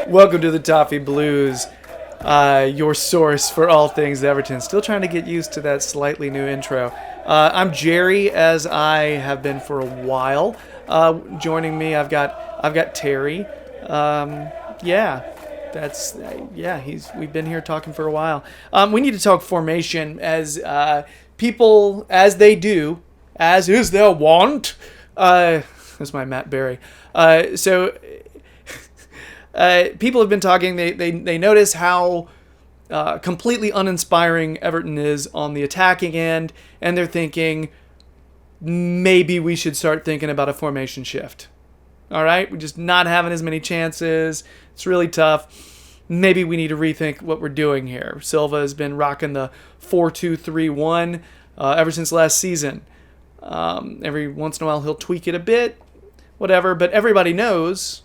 Welcome to the Toffee Blues, your source for all things Everton. Still trying to get used to that slightly new intro. I'm Gerry, as I have been for a while. Joining me, I've got Terry. Yeah, we've been here talking for a while. We need to talk formation as people, as they do, as is their wont. That's my Matt Berry. So people have been talking. They notice how completely uninspiring Everton is on the attacking end, and they're thinking maybe we should start thinking about a formation shift. All right, we're just not having as many chances. It's really tough. Maybe we need to rethink what we're doing here. Silva has been rocking the 4-2-3-1 ever since last season. Every once in a while he'll tweak it a bit, whatever. But everybody knows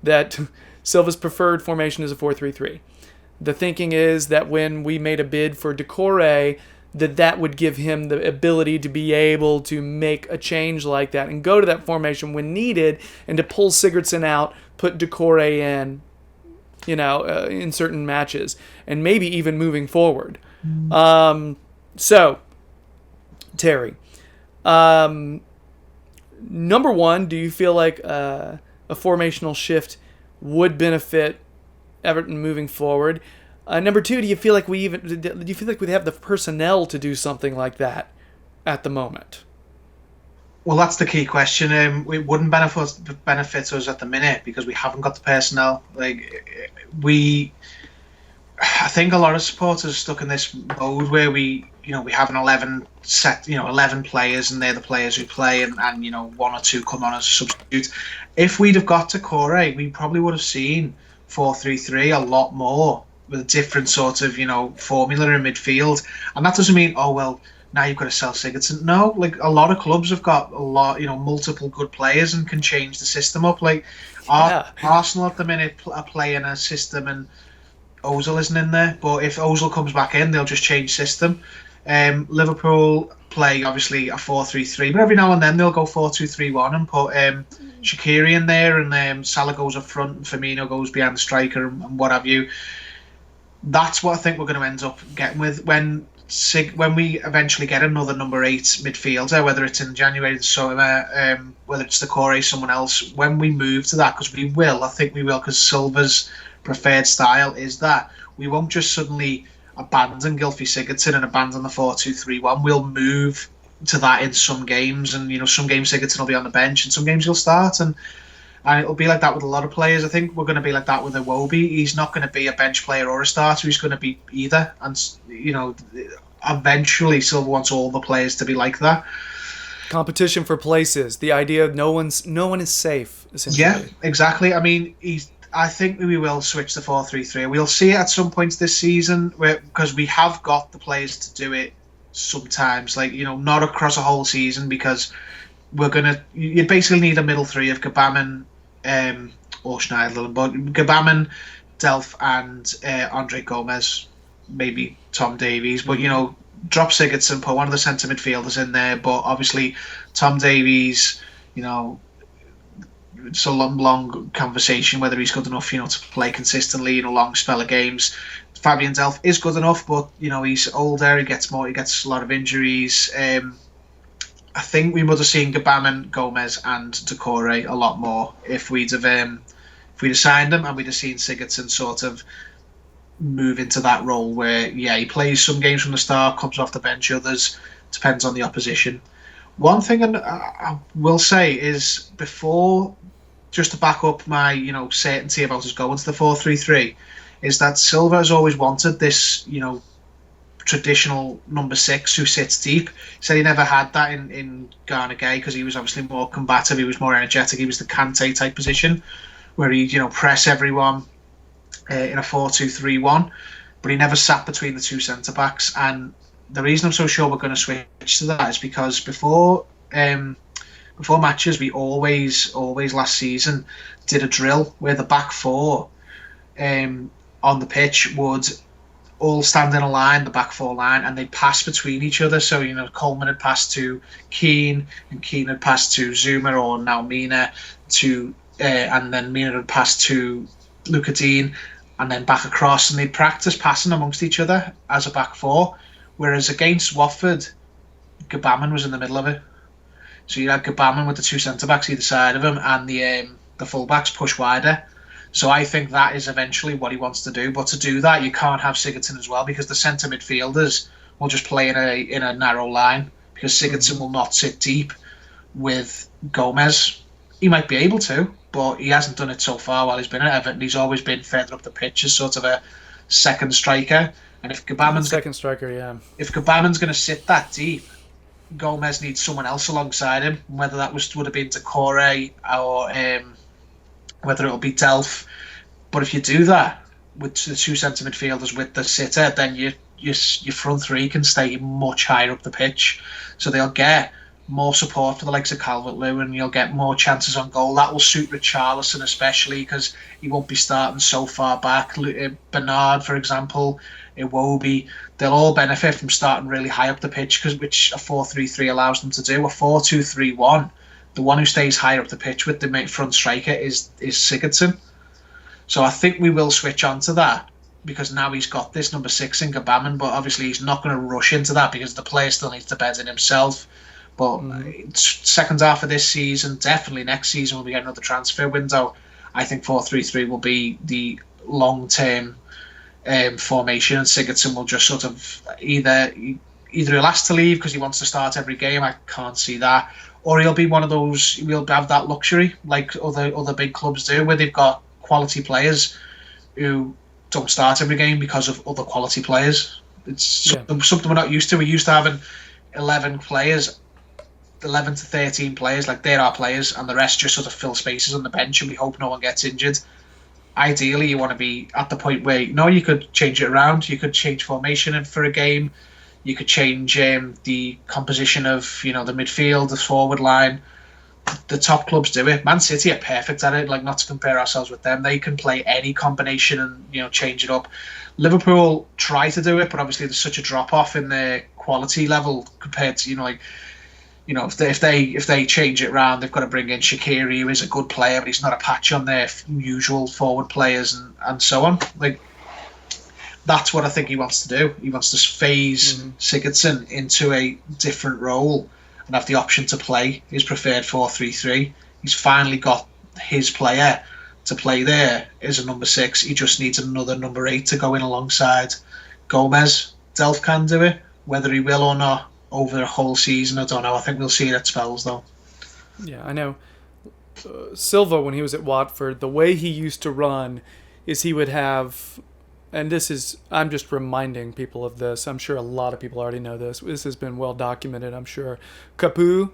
that Silva's preferred formation is a 4-3-3. The thinking is that when we made a bid for Decore, that would give him the ability to be able to make a change like that and go to that formation when needed, and to pull Sigurdsson out, put Decore in, in certain matches, and maybe even moving forward. So, Terry, number one, do you feel like a formational shift would benefit Everton moving forward? Number two, do you feel like we have the personnel to do something like that at the moment? Well, that's the key question. It wouldn't benefit us at the minute because we haven't got the personnel. I think a lot of supporters are stuck in this mode where we have an 11 players, and they're the players who play, and one or two come on as a substitute. If we'd have got to Corey, we probably would have seen 4-3-3 a lot more, with a different sort of formula in midfield. And that doesn't mean now you've got to sell Sigurdsson. No, a lot of clubs have got a lot, multiple good players and can change the system up. Arsenal at the minute are playing a system, and Ozil isn't in there. But if Ozil comes back in, they'll just change system. Liverpool play obviously a 4-3-3, but every now and then they'll go 4-2-3-1 and put Shaqiri in there, and Salah goes up front and Firmino goes behind the striker and what have you. That's what I think we're going to end up getting with when we eventually get another number 8 midfielder, whether it's in January, the summer, whether it's Decore, someone else. When we move to that, because I think we will, because Silva's preferred style is that we won't just suddenly abandon Gylfi Sigurdsson and abandon the 4-2-3-1. We'll move to that in some games, and some games Sigurdsson will be on the bench, and some games he'll start, and it'll be like that with a lot of players. I think we're going to be like that with Iwobi. He's not going to be a bench player or a starter. He's going to be either. And, eventually Silva wants all the players to be like that. Competition for places. The idea of no one is safe, essentially. Yeah, exactly. I mean, I think we will switch to 4-3-3. We'll see it at some points this season, because we have got the players to do it sometimes. Not across a whole season, because you basically need a middle three of Gbamin, or Schneiderlin, but Gbamin, Delph, and Andre Gomez, maybe Tom Davies. But drop Sigurdsson, put one of the centre midfielders in there. But obviously, Tom Davies, it's a long conversation whether he's good enough, to play consistently in a long spell of games. Fabian Delph is good enough, but he's older. He gets a lot of injuries. I think we would have seen Gbamin, Gomez, and Decore a lot more if we'd have signed them, and we'd have seen Sigurdsson sort of move into that role where he plays some games from the start, comes off the bench, others depends on the opposition. One thing I will say is, before, just to back up my certainty about us going to the 4-3-3, is that Silva has always wanted this traditional number 6 who sits deep. He said he never had that in Gana Gueye, because he was obviously more combative, he was more energetic, he was the Kante type position where he'd press everyone in a 4-2-3-1, but he never sat between the two centre backs. And the reason I'm so sure we're going to switch to that is because before matches, we always last season did a drill where the back four on the pitch would all stand in a line, the back four line, and they pass between each other. So, Coleman had passed to Keane, and Keane had passed to Zuma or now Mina to and then Mina would pass to Luca Dean, and then back across, and they'd practice passing amongst each other as a back four. Whereas against Watford, Gabaman was in the middle of it. So you had Gabaman with the two centre-backs either side of him, and the full-backs push wider. So I think that is eventually what he wants to do. But to do that, you can't have Sigurdsson as well, because the centre midfielders will just play in a narrow line, because Sigurdsson will not sit deep with Gomez. He might be able to, but he hasn't done it so far while he's been at Everton. He's always been further up the pitch as sort of a second striker. And if Gabaman's if Gabaman's going to sit that deep, Gomez needs someone else alongside him. Whether that would have been Decore or whether it'll be Delph. But if you do that with the two centre midfielders with the sitter, then your front three can stay much higher up the pitch. So they'll get more support for the likes of Calvert-Lewin, and you'll get more chances on goal. That will suit Richarlison especially, because he won't be starting so far back. Bernard, for example, Iwobi, they'll all benefit from starting really high up the pitch, which a 4-3-3 allows them to do. A 4-2-3-1, the one who stays higher up the pitch with the front striker is Sigurdsson. So I think we will switch on to that, because now he's got this number 6 in Gabaman, but obviously he's not going to rush into that, because the player still needs to bed in himself. But second half of this season, definitely next season, when we get another transfer window, I think 4-3-3 will be the long-term formation, and Sigurdsson will just sort of either he'll ask to leave because he wants to start every game. I can't see that. Or he'll be one of those, he'll have that luxury like other big clubs do, where they've got quality players who don't start every game because of other quality players. It's something we're not used to. We're used to having 11 to 13 players, like they're our players, and the rest just sort of fill spaces on the bench, and we hope no one gets injured. Ideally, you want to be at the point where you could change it around. You could change formation for a game. You could change the composition of the midfield, the forward line. The top clubs do it. Man City are perfect at it. Like, not to compare ourselves with them, they can play any combination and change it up. Liverpool try to do it, but obviously there's such a drop off in their quality level compared to if they change it round, they've got to bring in Shaqiri, who is a good player, but he's not a patch on their usual forward players and so on. Like, that's what I think he wants to do. He wants to phase Sigurdsson into a different role and have the option to play his preferred 4-3-3. He's finally got his player to play there as a number 6. He just needs another number 8 to go in alongside Gomez. Delph can do it. Whether he will or not over the whole season, I don't know. I think we'll see it at spells, though. Yeah, I know. Silva, when he was at Watford, the way he used to run is he would have, and I'm just reminding people of this. I'm sure a lot of people already know this. This has been well documented, I'm sure. Capu,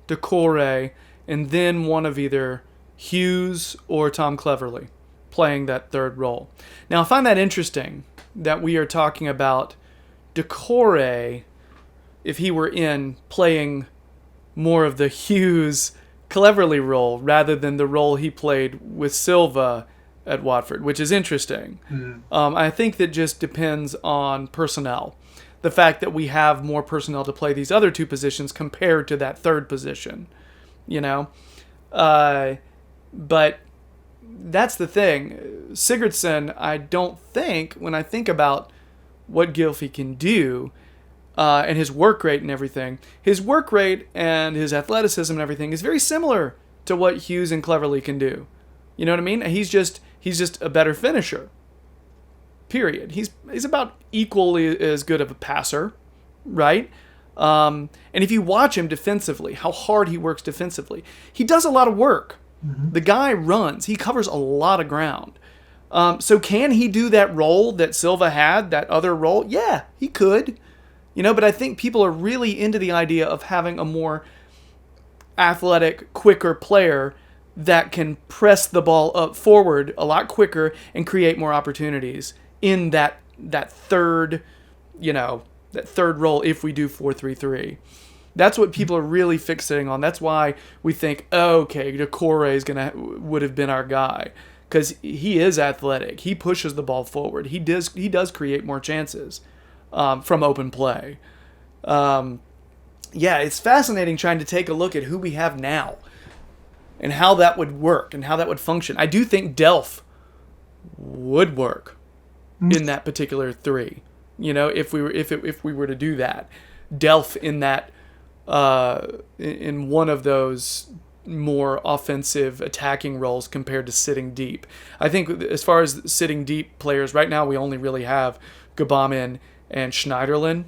Decore, and then one of either Hughes or Tom Cleverley playing that third role. Now, I find that interesting that we are talking about Decore, if he were in, playing more of the Hughes Cleverley role rather than the role he played with Silva at Watford, which is interesting. I think that just depends on personnel. The fact that we have more personnel to play these other two positions compared to that third position, But that's the thing. Sigurdsson, I don't think, when I think about what Gylfi can do, and his work rate and everything, his work rate and his athleticism and everything is very similar to what Hughes and Cleverley can do. You know what I mean? He's just a better finisher. Period. He's about equally as good of a passer, right? And if you watch him defensively, how hard he works defensively, he does a lot of work. The guy runs. He covers a lot of ground. So can he do that role that Silva had, that other role? Yeah, he could. But I think people are really into the idea of having a more athletic, quicker player that can press the ball up forward a lot quicker and create more opportunities in that third role if we do 4-3-3. That's what people are really fixating on. That's why we think, okay, Decore would have been our guy, because he is athletic. He pushes the ball forward. He does create more chances from open play. It's fascinating trying to take a look at who we have now. and how that would work and how that would function. I do think Delph would work in that particular three. You know, if we were to do that, Delph in that in one of those more offensive attacking roles compared to sitting deep. I think as far as sitting deep players right now, we only really have Gbamin and Schneiderlin.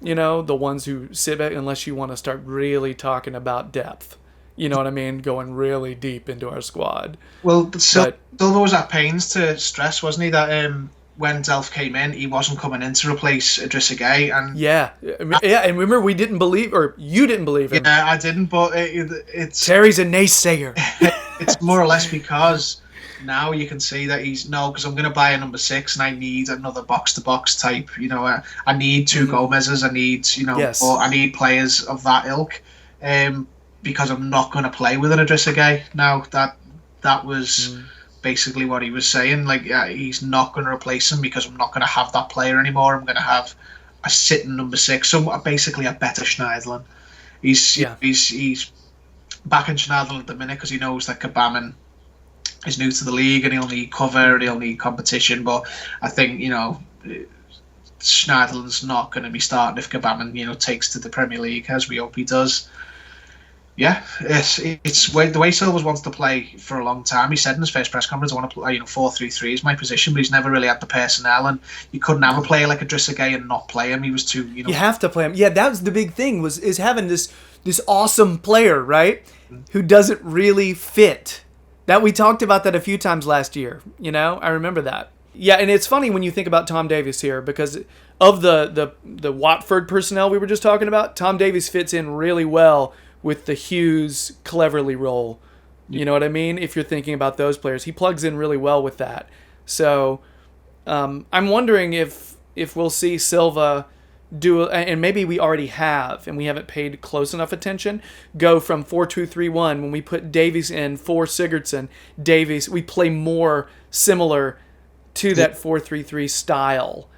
You know, the ones who sit back, unless you want to start really talking about depth. You know what I mean? Going really deep into our squad. Well, Silva was at pains to stress, wasn't he, that when Delph came in, he wasn't coming in to replace Idrissa Gueye. And and remember, we didn't believe, or you didn't believe him. Yeah, I didn't, but it's... Terry's a naysayer. It's more or less because now you can see that because I'm going to buy a number 6 and I need another box-to-box type. You know, I need two Gomez's, I need, or I need players of that ilk. Because I'm not going to play with an Idrissa Gueye now. That was basically what he was saying. Like, he's not going to replace him because I'm not going to have that player anymore. I'm going to have a sitting number 6, so basically a better Schneiderlin. He's backing Schneiderlin at the minute because he knows that Gbamin is new to the league and he'll need cover and he'll need competition. But I think Schneiderlin's not going to be starting if Gbamin takes to the Premier League, as we hope he does. Yeah, it's the way Silva wants to play for a long time. He said in his first press conference, I want to play 4-3-3 is my position, but he's never really had the personnel, and you couldn't have a player like Idrissa Gueye and not play him. He was too, You have to play him. Yeah, that was the big thing, is having this awesome player, right, who doesn't really fit. That we talked about that a few times last year, I remember that. Yeah, and it's funny when you think about Tom Davies here, because of the Watford personnel we were just talking about, Tom Davies fits in really well with the Hughes Cleverly role. You know what I mean? If you're thinking about those players, he plugs in really well with that. So I'm wondering if we'll see Silva do, and maybe we already have, and we haven't paid close enough attention, go from 4-2-3-1. When we put Davies in for Sigurdsson, Davies, we play more similar to that 4-3-3 style.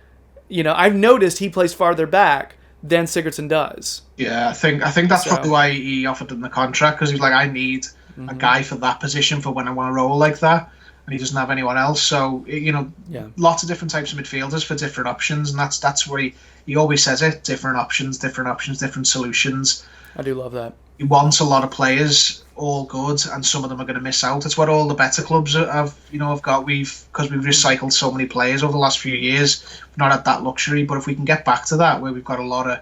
I've noticed he plays farther back than Sigurdsson does. Yeah, I think that's probably why he offered him the contract, because he's like, I need a guy for that position for when I want to roll like that, and he doesn't have anyone else. So lots of different types of midfielders for different options, and that's where he always says it: different options, different solutions. I do love that. He wants a lot of players, all good, and some of them are going to miss out. It's what all the better clubs have got. Because we've recycled so many players over the last few years. We've not had that luxury, but if we can get back to that, where we've got a lot of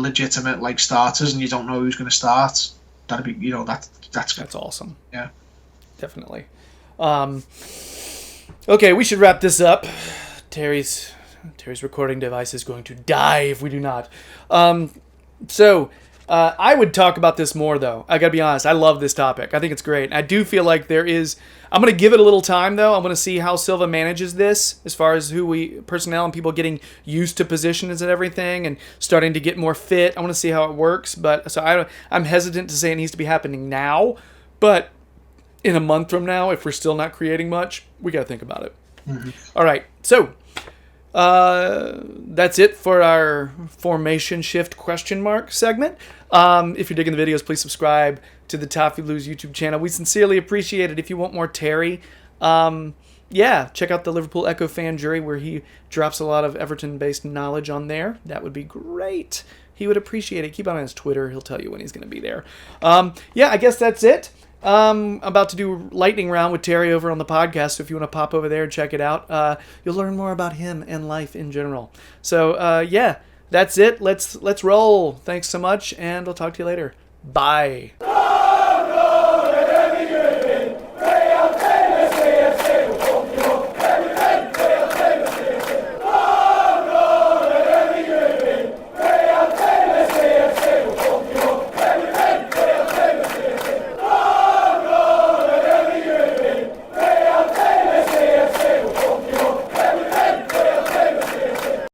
legitimate starters, and you don't know who's going to start, that'd be that's awesome. Yeah, definitely. Okay, we should wrap this up. Terry's recording device is going to die if we do not. I would talk about this more, though. I gotta be honest. I love this topic. I think it's great. I do feel like I'm gonna give it a little time, though. I'm gonna see how Silva manages this, as far as personnel and people getting used to positions and everything, and starting to get more fit. I want to see how it works. I'm hesitant to say it needs to be happening now, but in a month from now, if we're still not creating much, we gotta think about it. All right. So that's it for our formation shift ? Segment. If you're digging the videos, please subscribe to the Toffee Blues YouTube channel. We sincerely appreciate it. If you want more Terry, check out the Liverpool Echo fan jury, where he drops a lot of Everton-based knowledge on there. That would be great. He would appreciate it. Keep on his Twitter. He'll tell you when he's going to be there. I guess that's it. About to do lightning round with Terry over on the podcast, so if you want to pop over there and check it out, you'll learn more about him and life in general. So that's it. Let's roll. Thanks so much, and I'll talk to you later. Bye.